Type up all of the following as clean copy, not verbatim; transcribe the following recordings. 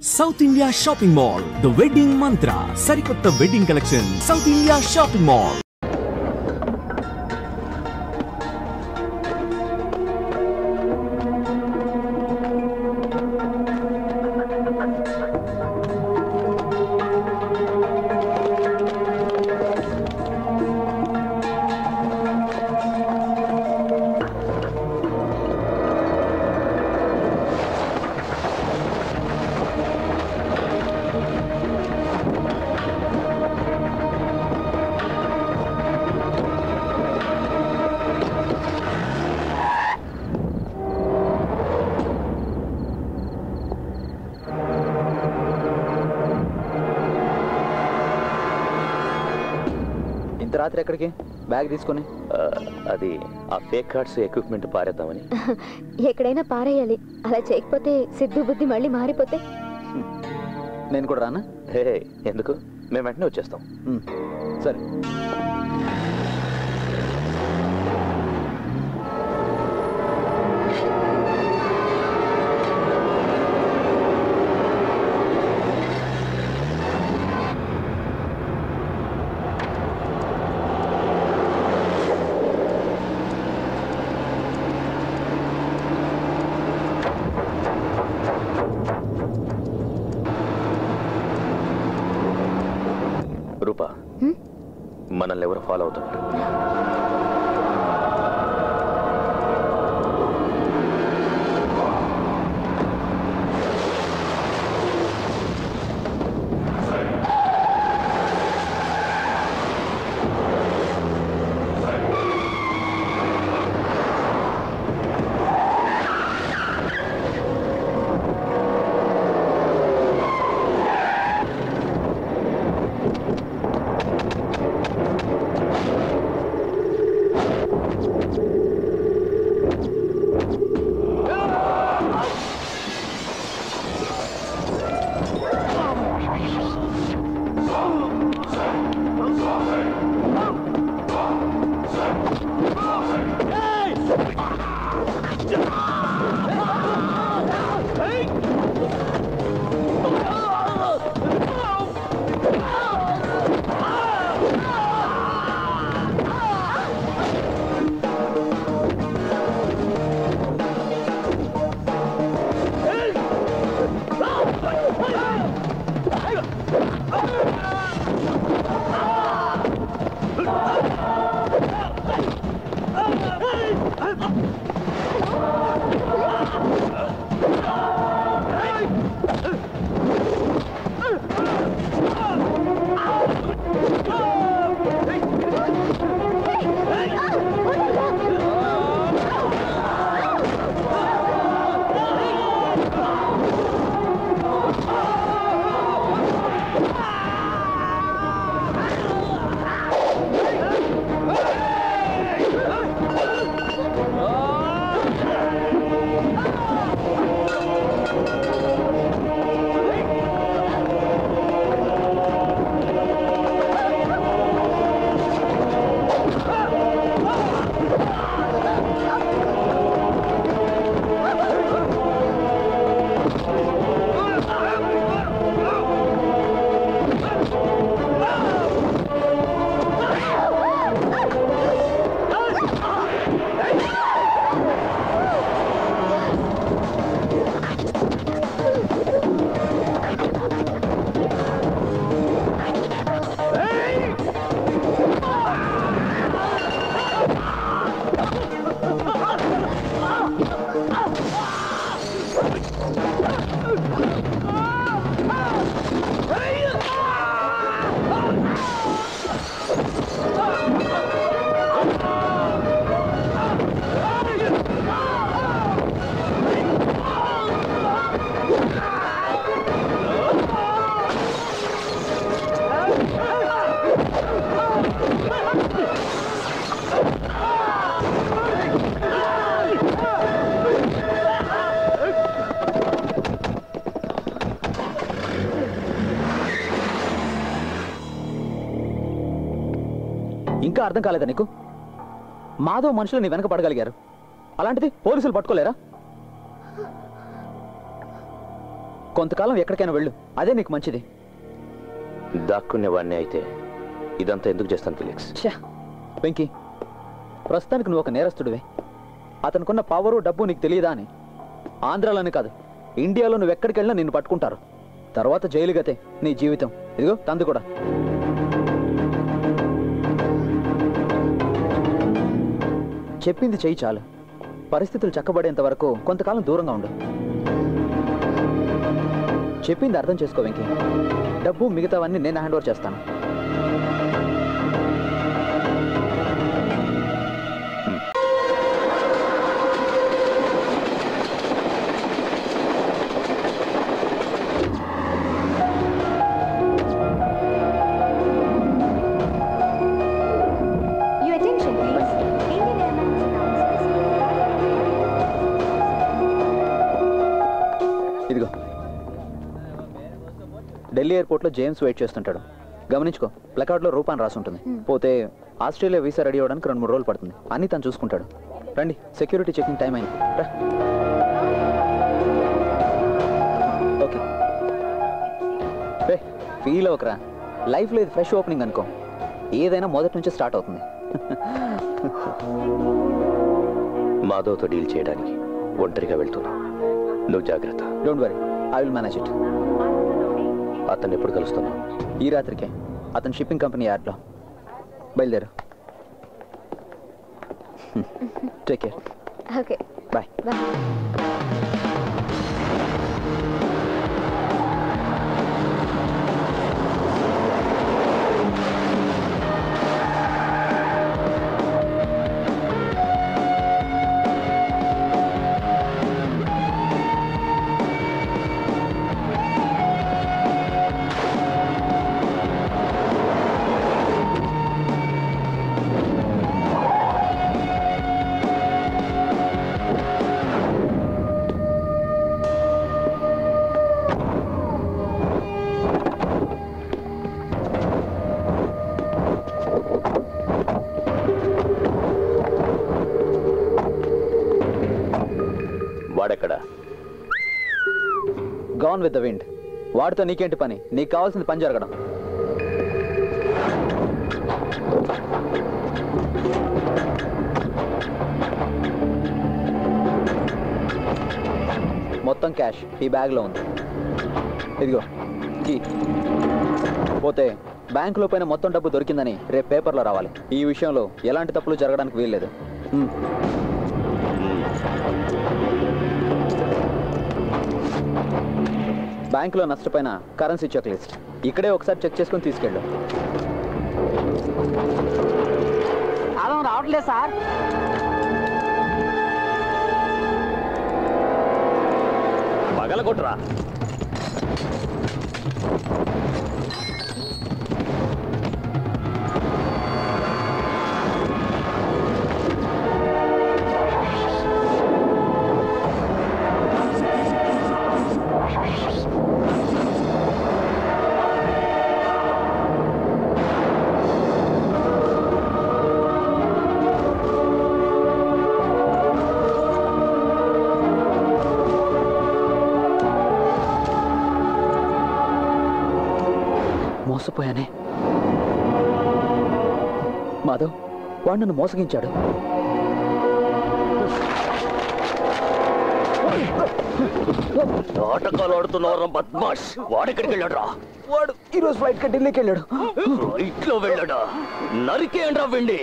South India Shopping Mall, the wedding mantra. Sarikotta wedding collection. South India Shopping Mall. రాత్రి ఎక్కడికి bag తీసుకొని? అది ఆ ఫేక్ కార్డ్స్ ఎక్విప్మెంట్ పారేద్దామని. ఎక్కడైనా పారేయాలి. అలా చేయకపోతే సిద్ధు బుద్ధి మళ్ళీ మారిపోతే నేను కూడా రానా? హే ఎందుకు, మేము వెంటనే వచ్చేస్తాం. సరే. రూపా, మనల్ని ఎవరు ఫాలో అవుతున్నారు? ఇంకా అర్థం కాలేదా నీకు? మాధవ్ మనుషులు నీ వెనక పడగలిగారు, అలాంటిది పోలీసులు పట్టుకోలేరా? కొంతకాలం ఎక్కడికైనా వెళ్ళు, అదే నీకు మంచిది. దాక్కునేవాడిని అయితే ఇదంతా ఎందుకు చేస్తాను ఫిలిక్స్? వెంకీ, ప్రస్తుతానికి నువ్వు ఒక నేరస్తుడివే. అతనుకున్న పవరు డబ్బు నీకు తెలియదా అని. ఆంధ్రాలోనే కాదు, ఇండియాలో నువ్వు ఎక్కడికి వెళ్ళినా నిన్ను పట్టుకుంటారు. తర్వాత జైలు గతే నీ జీవితం. ఇదిగో తందు కూడా. చెప్పింది చెయ్యి చాలు. పరిస్థితులు చక్కబడేంత వరకు కొంతకాలం దూరంగా ఉండు. చెప్పింది అర్థం చేసుకో వెంకీ. డబ్బు మిగతావన్నీ నేను హ్యాండ్ ఓవర్ చేస్తాను. ఇదిగో, ఢిల్లీ ఎయిర్పోర్ట్లో జేమ్స్ వెయిట్ చేస్తుంటాడు. గమనించుకో, ప్లకార్డ్లో రూపాన్ని రాసి ఉంటుంది. పోతే ఆస్ట్రేలియా వీసా రెడీ అవ్వడానికి 2-3 రోజులు పడుతుంది. అన్నీ తను చూసుకుంటాడు. రండి, సెక్యూరిటీ చెకింగ్ టైం అయింది. ఓకే, ఫీల్ అవ్వకరా. లైఫ్లో ఇది ఫ్రెష్ ఓపెనింగ్ అనుకో. ఏదైనా మొదటి నుంచి స్టార్ట్ అవుతుంది. మాధవ్తో డీల్ చేయడానికి ఒంటరిగా వెళ్తున్నా. నువ్వు జాగ్రత్త. Don't worry, I will manage it. అతన్ని ఎప్పుడు కలుస్తున్నావు? ఈ రాత్రికే అతని షిప్పింగ్ కంపెనీ యార్డ్లో. బయలుదేరు. Take care. Okay, bye. Bye. వాడెక్కడ? Gone with the wind. వాడితో నీకేంటి పని? నీకు కావాల్సింది పని జరగడం. మొత్తం క్యాష్ ఈ బ్యాగ్లో ఉంది. ఇదిగో కీ. పోతే బ్యాంకులో పైన మొత్తం డబ్బు దొరికిందని రేపు పేపర్లో రావాలి. ఈ విషయంలో ఎలాంటి తప్పులు జరగడానికి వీల్లేదు. బ్యాంకులో నష్టపోయిన కరెన్సీ చెక్ లిస్ట్ ఇక్కడే ఒకసారి చెక్ చేసుకుని తీసుకెళ్ళు. రావట్లేదు సార్. పగలగొట్టరా. మోసపోయానే. మాధవ్, వాడు నన్ను మోసగించాడు. నాటకాలు ఆడుతున్నవరా బద్మాష్. వాడెక్కడికి వెళ్ళాడు? వాడు ఈరోజు ఫ్లైట్ కి ఢిల్లీకి వెళ్ళాడు. ఫ్లైట్లో వెళ్ళాడా? నరికేయండి రా వెండి.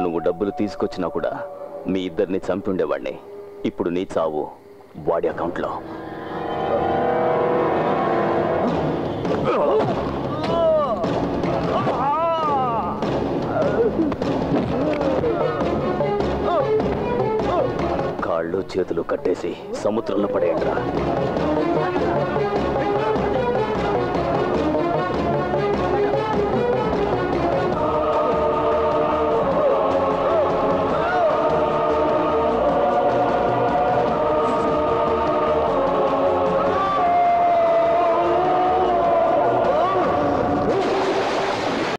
నువ్వు డబ్బులు తీసుకొచ్చినా కూడా మీ ఇద్దరిని చంపి ఉండేవాడిని. ఇప్పుడు నీ చావు వాడి అకౌంట్లో. కాళ్ళు చేతులు కట్టేసి సముద్రంలో పడేయండిరా.